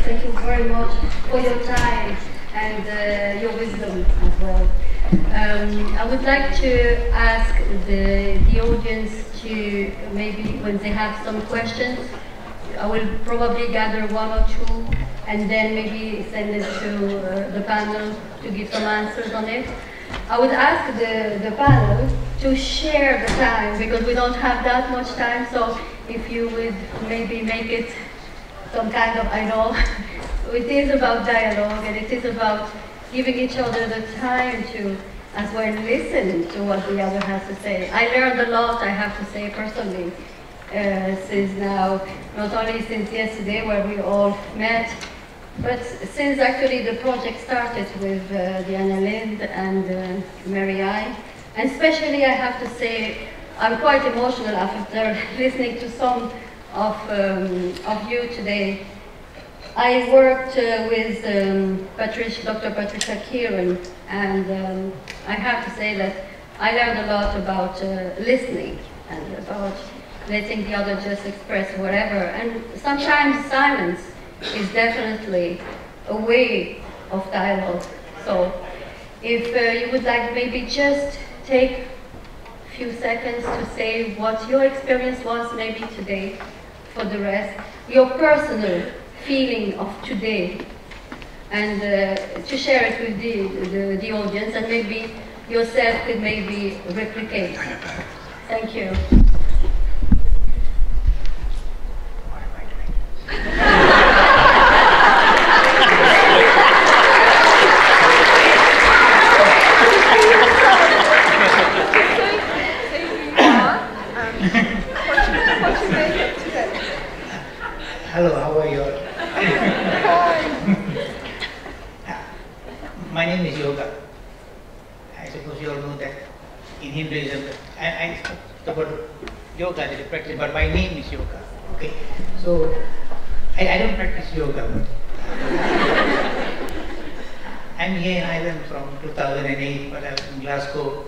Thank you very much for your time and your wisdom as well. I would like to ask the audience to maybe, when they have some questions, I will probably gather one or two and then maybe send it to the panel to give some answers on it. I would ask the panel to share the time, because we don't have that much time, so if you would maybe make it some kind of, I know, it is about dialogue and it is about giving each other the time to as well listen to what the other has to say. I learned a lot, I have to say personally, since now, not only since yesterday where we all met, but since actually the project started with Diana Lind and Mary I. And especially I have to say, I'm quite emotional after listening to some of you today. I worked with Dr. Patricia Kieran, and I have to say that I learned a lot about listening and about letting the other just express whatever. And sometimes silence is definitely a way of dialogue. So if you would like maybe just take a few seconds to say what your experience was maybe today for the rest, your personal feeling of today, and to share it with the audience, and maybe yourself could maybe replicate. Thank you. Hello, how are you all? My name is Yoga. I suppose you all know that in Hinduism, I spoke about yoga as a practice, but my name is Yoga. Okay, so I don't practice yoga, but I'm here in Ireland from 2008, but I was in Glasgow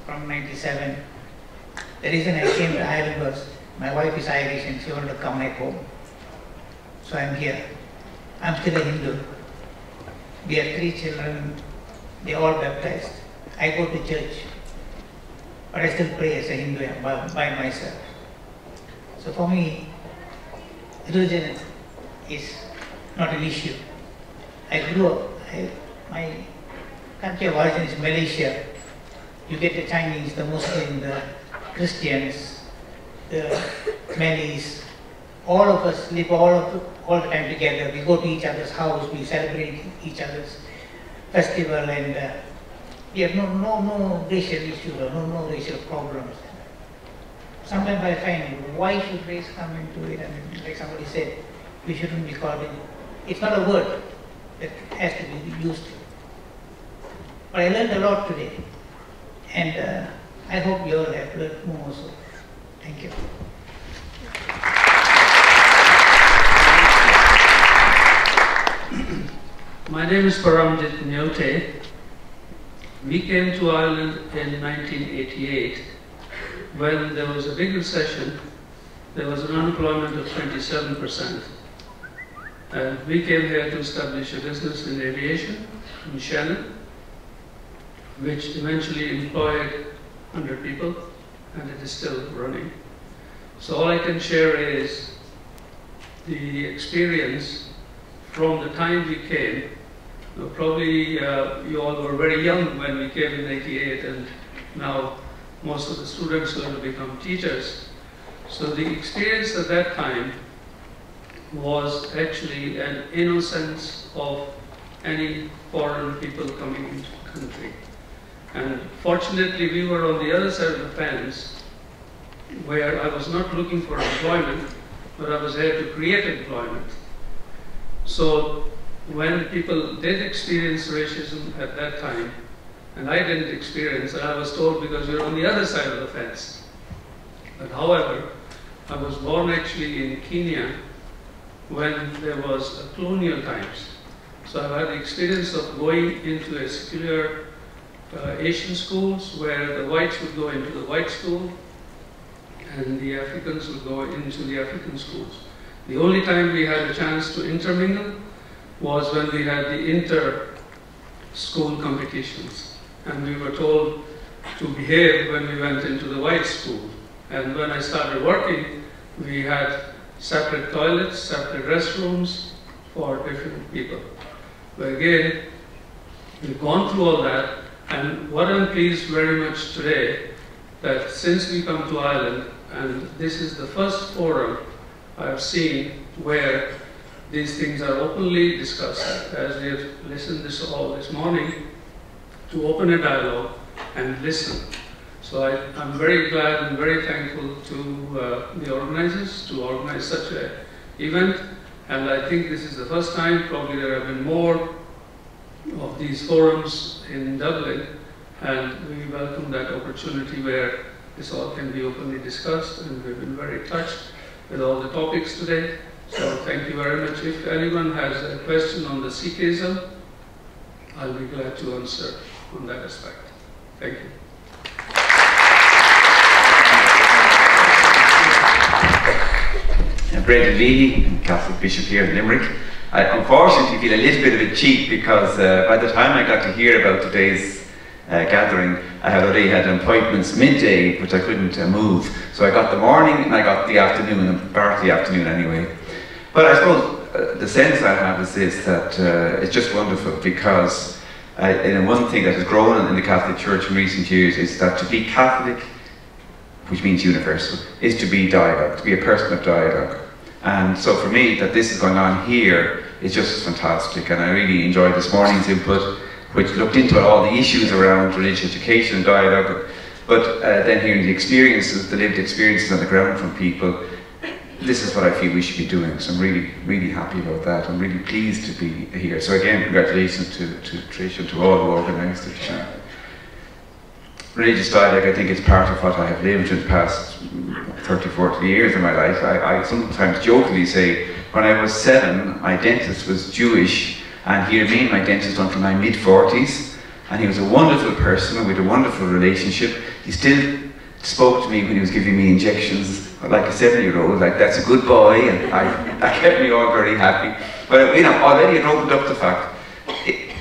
from 97. The reason I came to Ireland was my wife is Irish and she wanted to come back home. So I'm here. I'm still a Hindu. We have 3 children, they're all baptized. I go to church, but I still pray as a Hindu by myself. So for me, religion is not an issue. I grew up, my country of origin is Malaysia. You get the Chinese, the Muslims, the Christians, the Malays. All of us live all the time together. We go to each other's house, we celebrate each other's festival, and we have no racial issues or no racial problems. Sometimes I find, why should race come into it? I mean, like somebody said, we shouldn't be called it. It's not a word that has to be used. But I learned a lot today, and I hope you all have learned more also. Thank you. My name is Paramjit Nyote. We came to Ireland in 1988 when there was a big recession. There was an unemployment of 27%. And we came here to establish a business in aviation in Shannon, which eventually employed 100 people, and it is still running. So all I can share is the experience from the time we came. Probably you all were very young when we came in '88, and now most of the students are going to become teachers. So the experience at that time was actually an innocence of any foreign people coming into the country. And fortunately, we were on the other side of the fence, where I was not looking for employment, but I was here to create employment. So when people did experience racism at that time, and I didn't experience, and I was told because you're on the other side of the fence. But however, I was born actually in Kenya when there was colonial times. So I've had the experience of going into a secular Asian schools where the whites would go into the white school and the Africans would go into the African schools. The only time we had a chance to intermingle was when we had the inter-school competitions, and we were told to behave when we went into the white school. And when I started working, we had separate toilets, separate restrooms for different people. But again, we've gone through all that, and what I'm pleased very much today, that since we come to Ireland, and this is the first forum I've seen where these things are openly discussed, as we have listened all this morning, to open a dialogue and listen. So I'm very glad and very thankful to the organizers to organize such an event, and I think this is the first time. Probably there have been more of these forums in Dublin, and we welcome that opportunity where this all can be openly discussed, and we've been very touched with all the topics today. So thank you very much. If anyone has a question on the Sikhism, I'll be glad to answer on that aspect. Thank you. Brendan Leahy, Catholic Bishop here in Limerick. I unfortunately feel a little bit of a cheat because by the time I got to hear about today's gathering, I had already had appointments midday, which I couldn't move. So I got the morning and I got the afternoon, and part of the afternoon anyway. But I suppose the sense I have is this, that it's just wonderful because and one thing that has grown in the Catholic Church in recent years is that to be Catholic, which means universal, is to be dialogue, to be a person of dialogue. And so for me, that this is going on here is just fantastic, and I really enjoyed this morning's input, which looked into all the issues around religious education and dialogue, but then hearing the experiences, the lived experiences on the ground from people, this is what I feel we should be doing. So I'm really, really happy about that. I'm really pleased to be here. So again, congratulations to Trish and to all who organised it. Religious dialogue, I think, is part of what I have lived in the past 30, 40 years of my life. I sometimes jokingly say, when I was 7, my dentist was Jewish, and he remained my dentist until my mid-40s, and he was a wonderful person, and we had a wonderful relationship. He still spoke to me when he was giving me injections, like a 7-year-old, like, that's a good boy, and that kept me all very happy. But, you know, already it opened up the fact,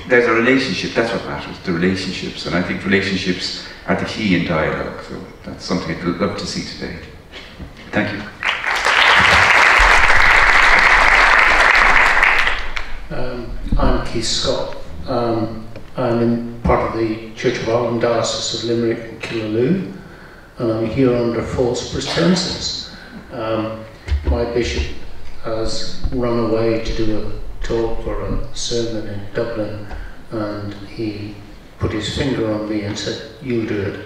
there's a relationship, that's what matters, the relationships, and I think relationships are the key in dialogue, so that's something I'd love to see today. Thank you. I'm Keith Scott. I'm in part of the Church of Ireland Diocese of Limerick and Killaloe, and I'm here under false pretenses. My bishop has run away to do a talk or a sermon in Dublin, and he put his finger on me and said, "You'll do it."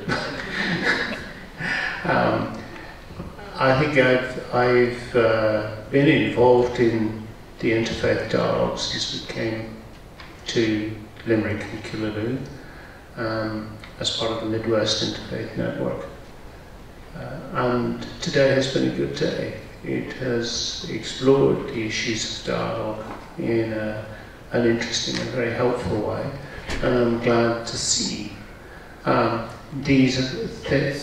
I think I've been involved in the interfaith dialogue since we came to Limerick and Killaloe as part of the Midwest Interfaith Network. And today has been a good day. It has explored the issues of dialogue in an interesting and very helpful way, and I'm glad to see these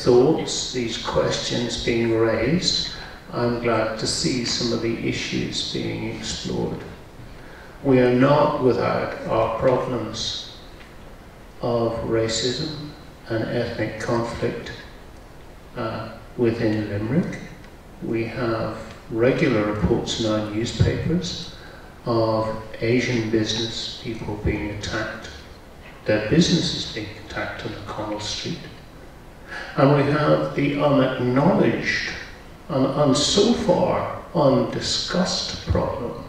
thoughts, these questions being raised. I'm glad to see some of the issues being explored. We are not without our problems of racism and ethnic conflict within Limerick. We have regular reports in our newspapers of Asian business people being attacked, their businesses being attacked on O'Connell Street. And we have the unacknowledged and so far undiscussed problem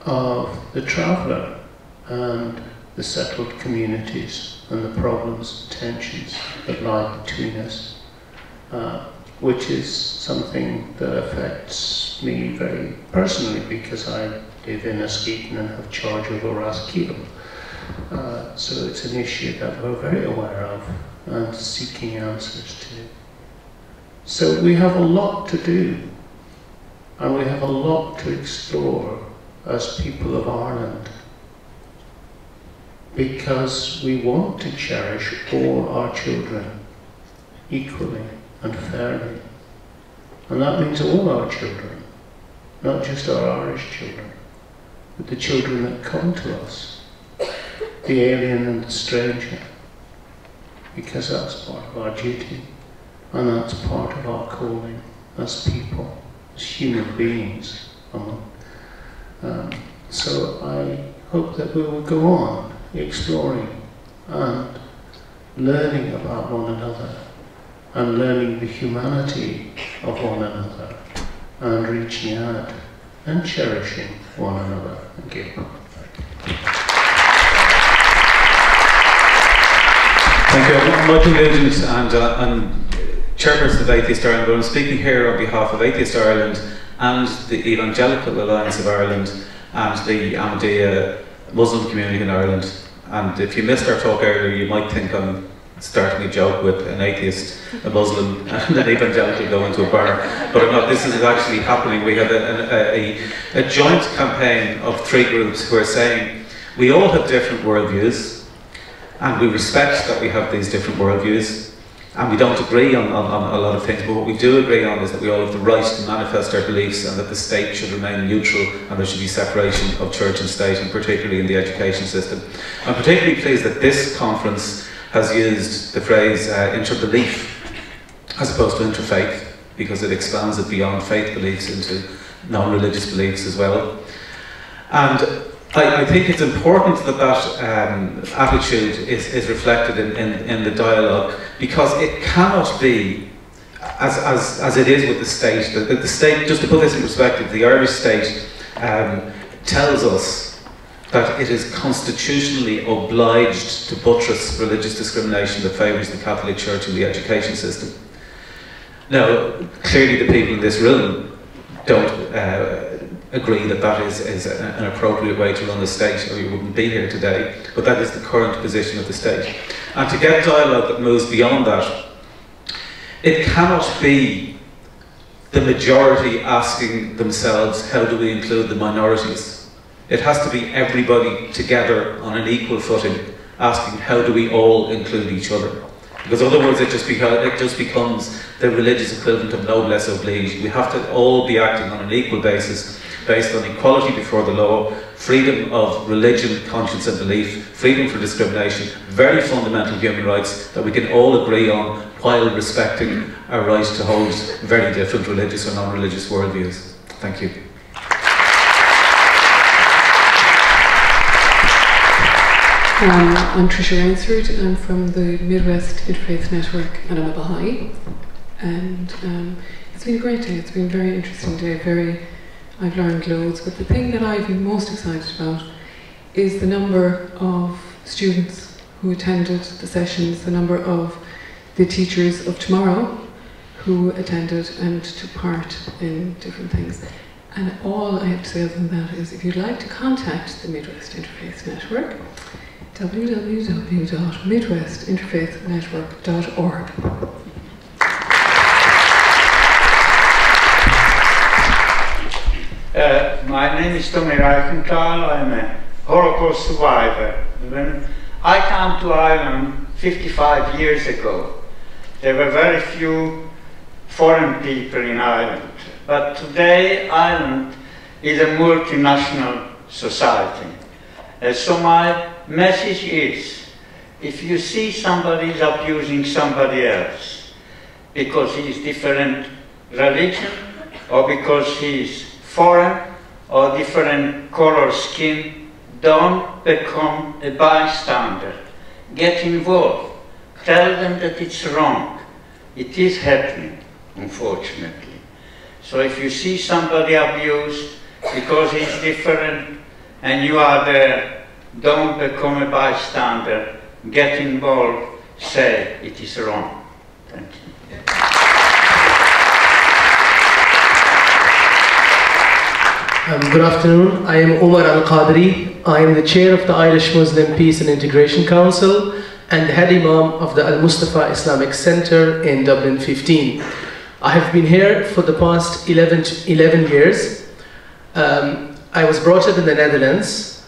of the traveller and the settled communities and the problems and tensions that lie between us, which is something that affects me very personally because I live in Askeaton and have charge over Rathkeil. So it's an issue that we're very aware of and seeking answers to. So we have a lot to do, and we have a lot to explore as people of Ireland, because we want to cherish all our children equally and fairly. And that means all our children, not just our Irish children. with the children that come to us, the alien and the stranger, because that's part of our duty, and that's part of our calling as people, as human beings. So I hope that we will go on exploring and learning about one another, and learning the humanity of one another, and reaching out and cherishing one another. Thank you. Thank you. I'm Michael Nugent, and I'm Chairperson of Atheist Ireland, but I'm speaking here on behalf of Atheist Ireland and the Evangelical Alliance of Ireland and the Ahmadiyya Muslim community in Ireland. And if you missed our talk earlier, you might think I'm starting a joke with an atheist, a Muslim, and an evangelical going to a bar, but I'm not. This is actually happening. We have a joint campaign of 3 groups who are saying we all have different worldviews, and we respect that we have these different worldviews, and we don't agree on a lot of things, but what we do agree on is that we all have the right to manifest our beliefs, and that the state should remain neutral, and there should be separation of church and state, and particularly in the education system. I'm particularly pleased that this conference has used the phrase interbelief as opposed to interfaith, because it expands it beyond faith beliefs into non-religious beliefs as well. And I think it's important that that attitude is reflected in the dialogue, because it cannot be, as it is with the state, the state, just to put this in perspective, the Irish state tells us that it is constitutionally obliged to buttress religious discrimination that favours the Catholic Church in the education system. Now, clearly the people in this room don't agree that that is an appropriate way to run the state, or you wouldn't be here today, but that is the current position of the state. And to get dialogue that moves beyond that, it cannot be the majority asking themselves, how do we include the minorities? It has to be everybody together on an equal footing, asking how do we all include each other? Because otherwise it just becomes the religious equivalent of noblesse oblige. We have to all be acting on an equal basis, based on equality before the law, freedom of religion, conscience and belief, freedom for discrimination, very fundamental human rights that we can all agree on, while respecting our right to hold very different religious or non-religious worldviews. Thank you. I'm Tricia Rainsford. I'm from the Midwest Interfaith Network, and I'm a Baha'i. And it's been a great day. It's been a very interesting day. I've learned loads, but the thing that I've been most excited about is the number of students who attended the sessions, the number of the teachers of tomorrow who attended and took part in different things. And all I have to say other than that is, if you'd like to contact the Midwest Interfaith Network, www.midwestinterfaithnetwork.org. My name is Tommy Reichenthal. I'm a Holocaust survivor. When I came to Ireland 55 years ago, there were very few foreign people in Ireland. But today, Ireland is a multinational society. So my message is, if you see somebody is abusing somebody else because he is different religion, or because he is foreign, or different color skin, don't become a bystander. Get involved. Tell them that it's wrong. It is happening, unfortunately. So if you see somebody abused because he's different and you are there, don't become a bystander. Get involved. Say it is wrong. Thank you. Good afternoon. I am Umar Al-Qadri. I am the chair of the Irish Muslim Peace and Integration Council and the head imam of the Al-Mustafa Islamic Center in Dublin 15. I have been here for the past 11 years. I was brought up in the Netherlands.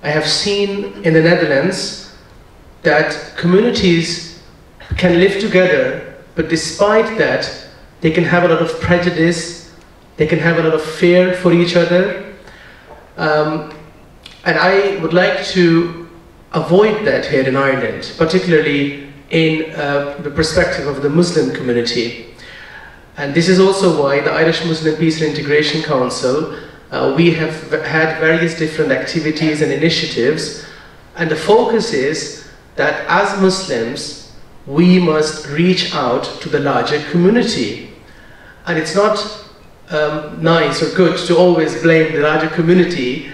I have seen in the Netherlands that communities can live together, but despite that, they can have a lot of prejudice, they can have a lot of fear for each other. And I would like to avoid that here in Ireland, particularly in the perspective of the Muslim community. And this is also why the Irish Muslim Peace and Integration Council, we have had various different activities and initiatives, and the focus is that as Muslims, we must reach out to the larger community. And it's not nice or good to always blame the larger community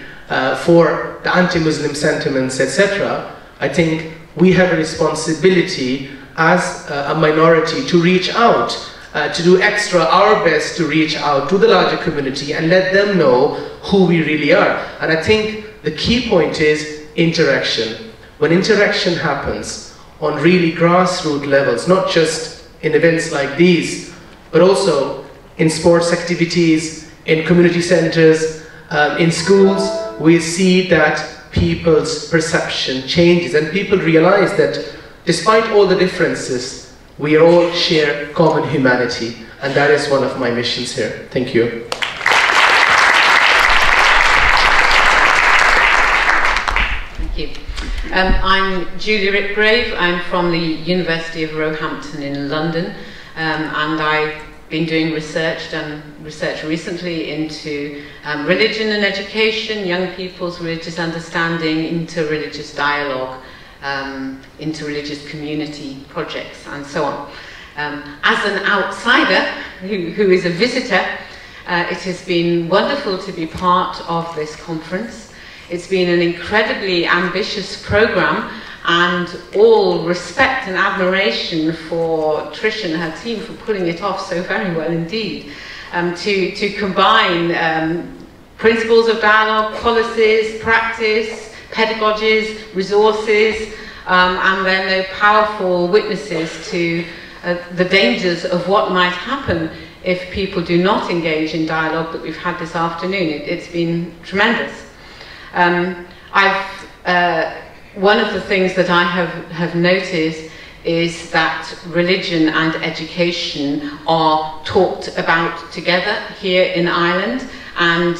for the anti-Muslim sentiments, etc. I think we have a responsibility as a minority to reach out, to do our best to reach out to the larger community and let them know who we really are. And I think the key point is interaction. When interaction happens on really grassroots levels, not just in events like these, but also in sports activities, in community centers, in schools, we see that people's perception changes and people realize that despite all the differences, we all share common humanity, and that is one of my missions here. Thank you. Thank you. I'm Julie Ripgrave. I'm from the University of Roehampton in London, and I've been doing research recently into religion and education, young people's religious understanding, interreligious dialogue, interreligious community projects, and so on. As an outsider who is a visitor, it has been wonderful to be part of this conference. It's been an incredibly ambitious program, and all respect and admiration for Trish and her team for pulling it off so very well indeed. To combine principles of dialogue, policies, practice, pedagogies, resources, and then the powerful witnesses to the dangers of what might happen if people do not engage in dialogue that we've had this afternoon. It's been tremendous. One of the things that I have noticed is that religion and education are talked about together here in Ireland, and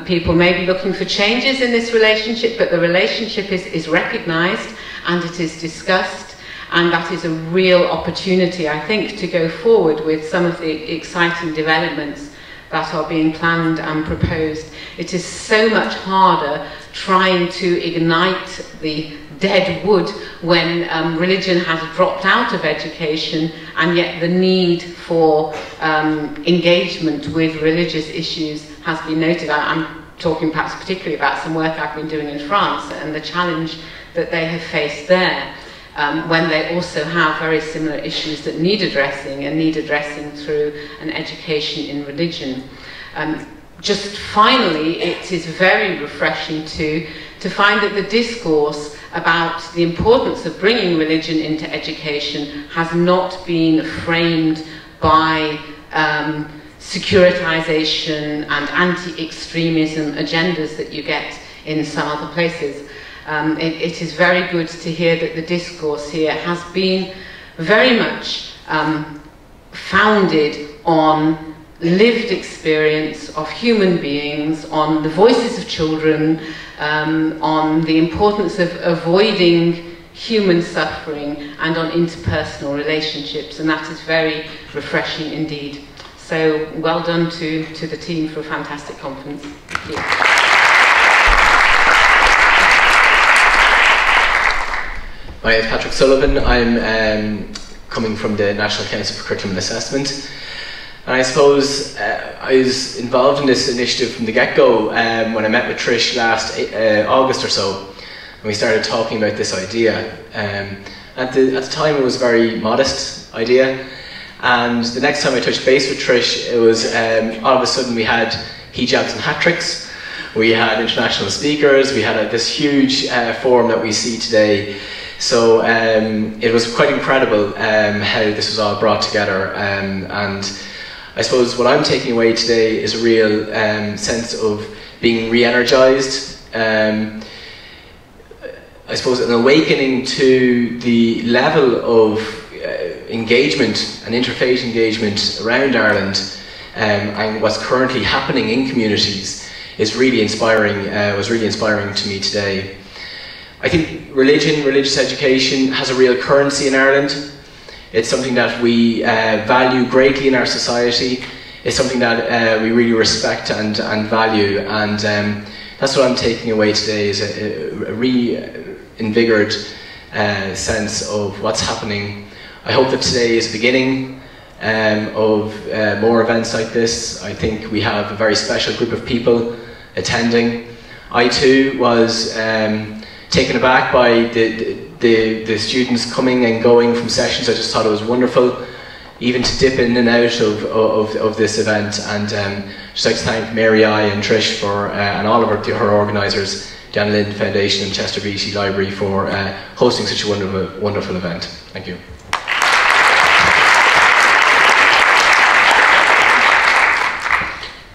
people may be looking for changes in this relationship, but the relationship is recognised and it is discussed, and that is a real opportunity, I think, to go forward with some of the exciting developments that are being planned and proposed. It is so much harder trying to ignite the dead wood when religion has dropped out of education, and yet the need for engagement with religious issues has been noted. I'm talking perhaps particularly about some work I've been doing in France and the challenge that they have faced there, when they also have very similar issues that need addressing, and need addressing through an education in religion. Just finally, it is very refreshing to find that the discourse about the importance of bringing religion into education has not been framed by securitization and anti-extremism agendas that you get in some other places. It is very good to hear that the discourse here has been very much founded on lived experience of human beings, on the voices of children, on the importance of avoiding human suffering, and on interpersonal relationships, and that is very refreshing indeed. So well done to the team for a fantastic conference. Thank you. My name is Patrick Sullivan. I'm coming from the National Council for Curriculum and Assessment. And I suppose I was involved in this initiative from the get-go when I met with Trish last August or so, and we started talking about this idea. At the time it was a very modest idea, and the next time I touched base with Trish, it was all of a sudden we had hijabs and hat tricks, we had international speakers, we had this huge forum that we see today. So it was quite incredible how this was all brought together, and I suppose what I'm taking away today is a real sense of being re-energized. I suppose an awakening to the level of engagement and interfaith engagement around Ireland, and what's currently happening in communities is really inspiring, was really inspiring to me today. I think religious education has a real currency in Ireland. It's something that we value greatly in our society. It's something that we really respect and value, and that's what I'm taking away today, is a reinvigorated sense of what's happening. I hope that today is the beginning of more events like this. I think we have a very special group of people attending. I too was taken aback by the students coming and going from sessions. I just thought it was wonderful, even to dip in and out of this event. And just like to thank Mary and Trish for, and all of her organisers, Dan Lind Foundation and Chester Beatty Library, for hosting such a wonderful event. Thank you.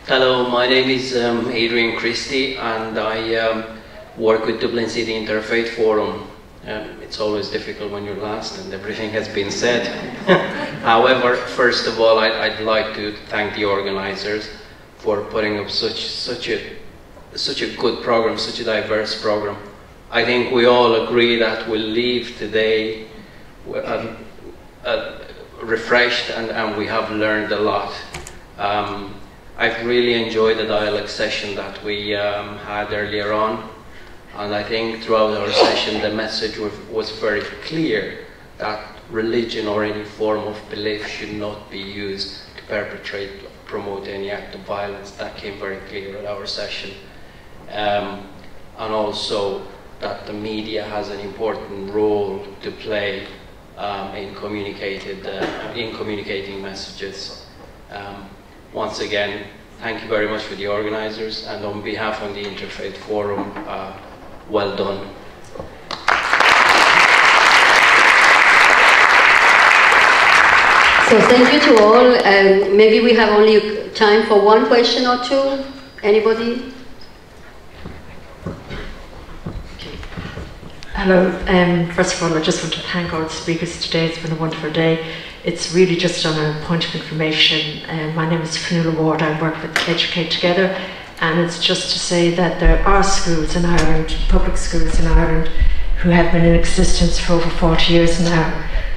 Hello, my name is Adrian Christie, and I work with Dublin City Interfaith Forum. It's always difficult when you're last and everything has been said. However, first of all, I'd like to thank the organisers for putting up such a good program, such a diverse program. I think we all agree that we'll leave today refreshed, and we have learned a lot. I've really enjoyed the dialogue session that we had earlier on, and I think throughout our session the message was very clear that religion or any form of belief should not be used to perpetrate or promote any act of violence. That came very clear at our session. And also that the media has an important role to play in communicating messages. Once again, thank you very much for the organisers, and on behalf of the Interfaith Forum, well done. So thank you to all. Maybe we have only time for one question or two. Anybody? Hello. First of all, I just want to thank all the speakers today. It's been a wonderful day. It's really just on a point of information. My name is Fionnuala Ward. I work with Educate Together, and it's just to say that there are schools in Ireland, public schools in Ireland, who have been in existence for over 40 years now,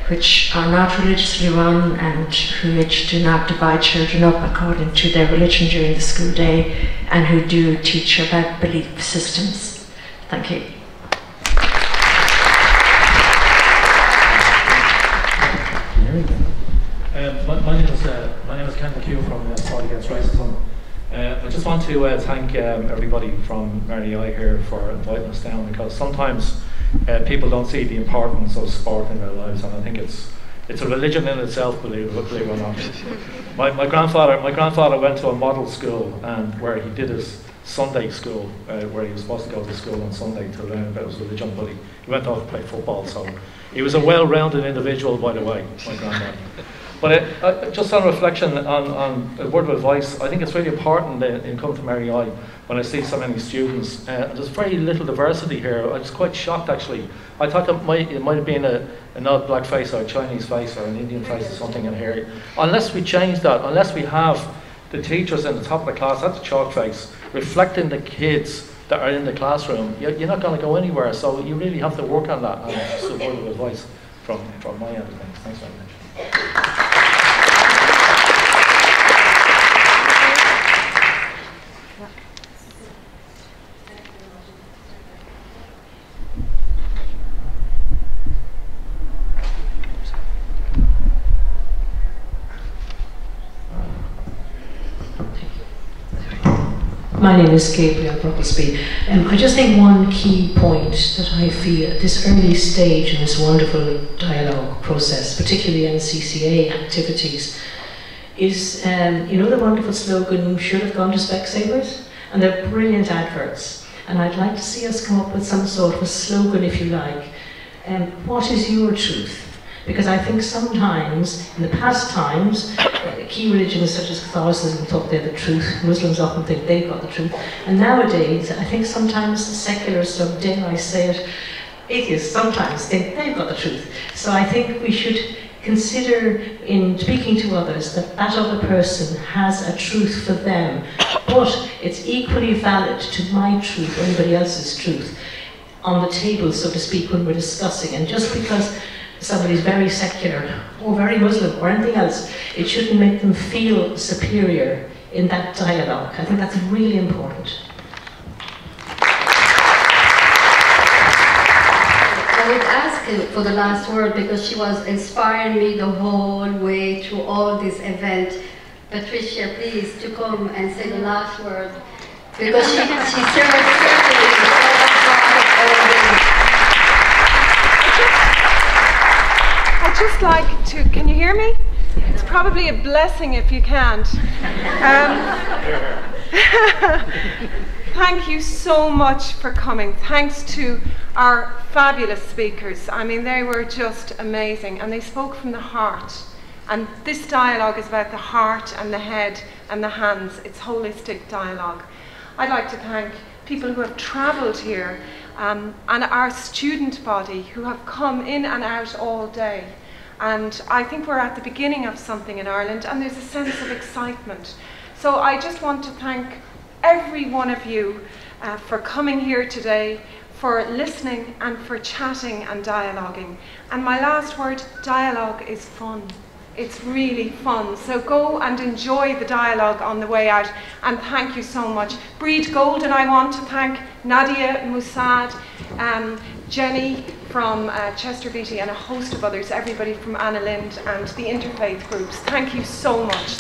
which are not religiously run and which do not divide children up according to their religion during the school day, and who do teach about belief systems. Thank you. My name is Ken McHugh from Fight Against Racism. I just want to thank everybody from Mary here for inviting us down, because sometimes people don't see the importance of sport in their lives, and I think it's a religion in itself, believe it or not. My grandfather went to a model school, and where he did his Sunday school, where he was supposed to go to school on Sunday to learn about his religion, but he went off to play football, so he was a well-rounded individual, by the way, my granddad. But just on reflection, on a word of advice, I think it's really important in coming to Mary I, when I see so many students. There's very little diversity here. I was quite shocked, actually. I thought it might have been an odd black face or a Chinese face or an Indian face or something in here. Unless we change that, unless we have the teachers in the top of the class at the chalk face reflecting the kids that are in the classroom, you're not going to go anywhere. So you really have to work on that. And it's just a word of advice from my end of things. Thanks very much. My name is Gabriel Brocklesby. I just think one key point that I feel at this early stage in this wonderful dialogue process, particularly NCCA activities, is, you know, the wonderful slogan, "You should have gone to Specsavers," and they're brilliant adverts. And I'd like to see us come up with some sort of a slogan, if you like. What is your truth? Because I think sometimes, in the past times, key religions such as Catholicism thought they're the truth, Muslims often think they've got the truth, and nowadays I think sometimes the secularists, or dare I say it, atheists sometimes think they've got the truth. So I think we should consider in speaking to others that that other person has a truth for them, but it's equally valid to my truth or anybody else's truth on the table, so to speak, when we're discussing. And just because somebody's very secular or very Muslim or anything else, it shouldn't make them feel superior in that dialogue. I think that's really important. I would ask for the last word because she was inspiring me the whole way through all this event. Patricia, please, to come and say the last word, because she served certainly I'd just like to, can you hear me? It's probably a blessing if you can't. Thank you so much for coming. Thanks to our fabulous speakers. I mean, they were just amazing, and they spoke from the heart. And this dialogue is about the heart and the head and the hands. It's holistic dialogue. I'd like to thank people who have travelled here, and our student body who have come in and out all day. And I think we're at the beginning of something in Ireland, and there's a sense of excitement. So I just want to thank every one of you for coming here today, for listening and for chatting and dialoguing. And my last word, dialogue is fun. It's really fun. So go and enjoy the dialogue on the way out. And thank you so much. Breed Golden, I want to thank Nadia Musad, Jenny from Chester Beatty, and a host of others, everybody from Anna Lind and the interfaith groups. Thank you so much.